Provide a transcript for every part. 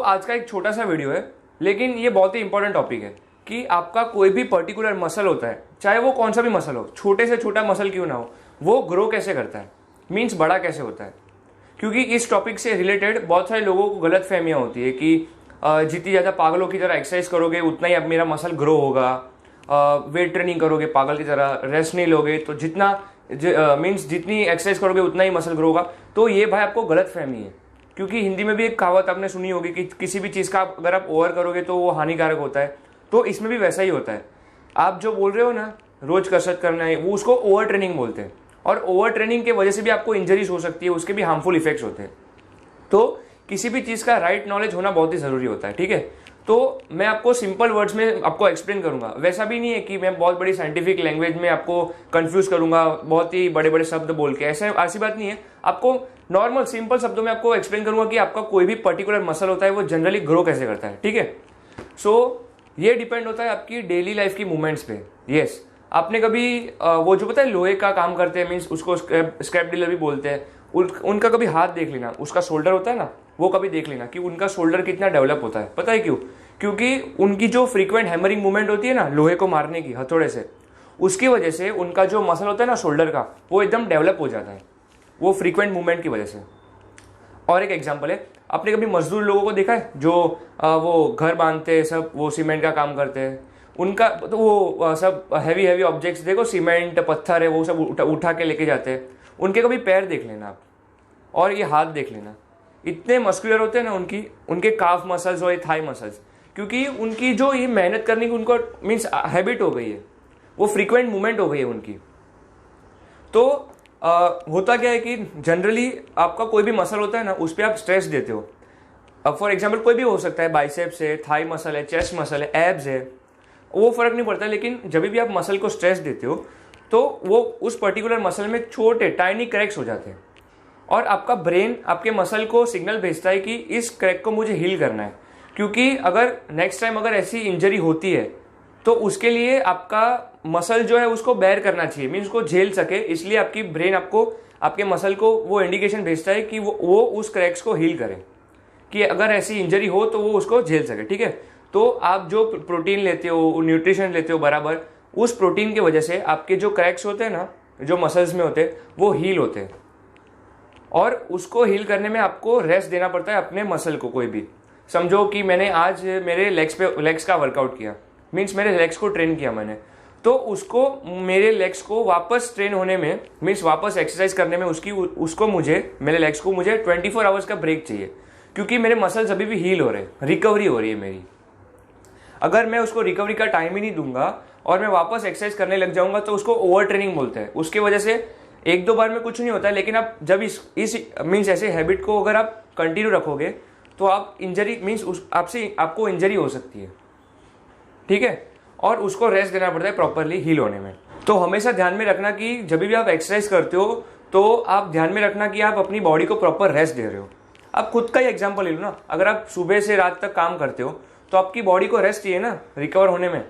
आज का एक छोटा सा वीडियो है, लेकिन ये बहुत ही इंपॉर्टेंट टॉपिक है कि आपका कोई भी पर्टिकुलर मसल होता है, चाहे वो कौन सा भी मसल हो, छोटे से छोटा मसल क्यों ना हो, वो ग्रो कैसे करता है, मीन्स बड़ा कैसे होता है। क्योंकि इस टॉपिक से रिलेटेड बहुत सारे लोगों को गलत फहमियाँ होती है कि जितनी ज़्यादा पागलों की तरह एक्सरसाइज करोगे उतना ही अब मेरा मसल ग्रो होगा, वेट ट्रेनिंग करोगे पागल की तरह, रेस्ट नहीं लोगे तो जितना मीन्स जितनी एक्सरसाइज करोगे उतना ही मसल ग्रो होगा। तो ये भाई आपको गलत फहमी है, क्योंकि हिंदी में भी एक कहावत आपने सुनी होगी कि किसी भी चीज़ का अगर आप ओवर करोगे तो वो हानिकारक होता है। तो इसमें भी वैसा ही होता है। आप जो बोल रहे हो ना रोज कसरत करना है, वो उसको ओवर ट्रेनिंग बोलते हैं, और ओवर ट्रेनिंग की वजह से भी आपको इंजरीज हो सकती है, उसके भी हार्मफुल इफेक्ट्स होते हैं। तो किसी भी चीज़ का राइट नॉलेज होना बहुत ही ज़रूरी होता है, ठीक है। तो मैं आपको सिंपल वर्ड्स में आपको एक्सप्लेन करूंगा, वैसा भी नहीं है कि मैं बहुत बड़ी साइंटिफिक लैंग्वेज में आपको कंफ्यूज करूंगा बहुत ही बड़े बड़े शब्द बोल के, ऐसी बात नहीं है। आपको नॉर्मल सिंपल शब्दों में आपको एक्सप्लेन करूंगा कि आपका कोई भी पर्टिकुलर मसल होता है वो जनरली ग्रो कैसे करता है, ठीक है। सो ये डिपेंड होता है आपकी डेली लाइफ की मूवमेंट्स पे। यस, आपने कभी वो जो पता है लोहे का काम करते हैं, मीन्स उसको स्क्रैप डीलर भी बोलते हैं, उनका कभी हाथ देख लेना, उसका शोल्डर होता है ना, वो कभी देख लेना कि उनका शोल्डर कितना डेवलप होता है। पता है क्यों? क्योंकि उनकी जो फ्रीक्वेंट हैमरिंग मूवमेंट होती है ना लोहे को मारने की हथौड़े से, उसकी वजह से उनका जो मसल होता है ना शोल्डर का, वो एकदम डेवलप हो जाता है, वो फ्रीक्वेंट मूवमेंट की वजह से। और एक एग्जांपल है, आपने कभी मजदूर लोगों को देखा है जो वो घर बांधते हैं, सब वो सीमेंट का काम करते हैं, उनका तो वो सब हैवी हैवी ऑब्जेक्ट्स देखो, सीमेंट पत्थर है वो सब उठा के लेके जाते हैं। उनके कभी पैर देख लेना आप, और ये हाथ देख लेना, इतने मस्कुलर होते हैं ना उनके काफ मसल्स और ये थाई मसल्स, क्योंकि उनकी जो ये मेहनत करने की उनको मीन्स हैबिट हो गई है, वो फ्रीक्वेंट मूवमेंट हो गई है उनकी। तो होता क्या है कि जनरली आपका कोई भी मसल होता है ना, उस पर आप स्ट्रेस देते हो। अब फॉर एग्जांपल कोई भी हो सकता है, बाइसेप्स है, थाई मसल है, चेस्ट मसल है, एब्स है, वो फर्क नहीं पड़ता। लेकिन जब भी आप मसल को स्ट्रेस देते हो तो वो उस पर्टिकुलर मसल में छोटे टाइनी क्रैक्स हो जाते हैं, और आपका ब्रेन आपके मसल को सिग्नल भेजता है कि इस क्रैक को मुझे हील करना है। क्योंकि अगर नेक्स्ट टाइम अगर ऐसी इंजरी होती है तो उसके लिए आपका मसल जो है उसको बेयर करना चाहिए, मीन्स उसको झेल सके, इसलिए आपकी ब्रेन आपको आपके मसल को वो इंडिकेशन भेजता है कि वो उस क्रैक्स को हील करे, कि अगर ऐसी इंजरी हो तो वो उसको झेल सके, ठीक है। तो आप जो प्रोटीन लेते हो, न्यूट्रिशन लेते हो बराबर, उस प्रोटीन की वजह से आपके जो क्रैक्स होते हैं ना, जो मसल्स में होते हैं, वो हील होते हैं। और उसको हील करने में आपको रेस्ट देना पड़ता है अपने मसल को। कोई भी समझो कि मैंने आज मेरे लेग्स का वर्कआउट किया, मीन्स मेरे लेग्स को ट्रेन किया मैंने, तो उसको मेरे लेग्स को वापस ट्रेन होने में, मीन्स वापस एक्सरसाइज करने में उसको मुझे मेरे लेग्स को मुझे 24 आवर्स का ब्रेक चाहिए, क्योंकि मेरे मसल्स अभी भी हील हो रहे हैं, रिकवरी हो रही है मेरी। अगर मैं उसको रिकवरी का टाइम ही नहीं दूंगा और मैं वापस एक्सरसाइज करने लग जाऊंगा तो उसको ओवर ट्रेनिंग बोलते हैं। उसकी वजह से एक दो बार में कुछ नहीं होता है, लेकिन आप जब इस मीन्स ऐसे हैबिट को अगर आप कंटिन्यू रखोगे तो आप इंजरी मीन्स आपको इंजरी हो सकती है, ठीक है। और उसको रेस्ट देना पड़ता है प्रॉपरली हील होने में। तो हमेशा ध्यान में रखना कि जब भी आप एक्सरसाइज करते हो तो आप ध्यान में रखना कि आप अपनी बॉडी को प्रॉपर रेस्ट दे रहे हो। आप खुद का ही एग्जाम्पल ले लो ना, अगर आप सुबह से रात तक काम करते हो तो आपकी बॉडी को रेस्ट चाहिए ना रिकवर होने में।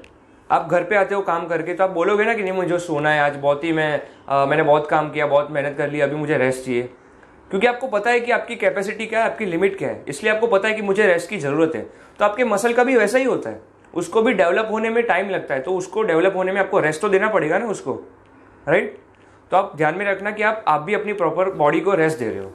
आप घर पे आते हो काम करके तो आप बोलोगे ना कि नहीं मुझे सोना है, आज बहुत ही मैंने बहुत काम किया, बहुत मेहनत कर ली, अभी मुझे रेस्ट चाहिए। क्योंकि आपको पता है कि आपकी कैपेसिटी क्या है, आपकी लिमिट क्या है, इसलिए आपको पता है कि मुझे रेस्ट की जरूरत है। तो आपके मसल का भी वैसा ही होता है, उसको भी डेवलप होने में टाइम लगता है, तो उसको डेवलप होने में आपको रेस्ट तो देना पड़ेगा ना उसको, राइट। तो आप ध्यान में रखना कि आप भी अपनी प्रॉपर बॉडी को रेस्ट दे रहे हो।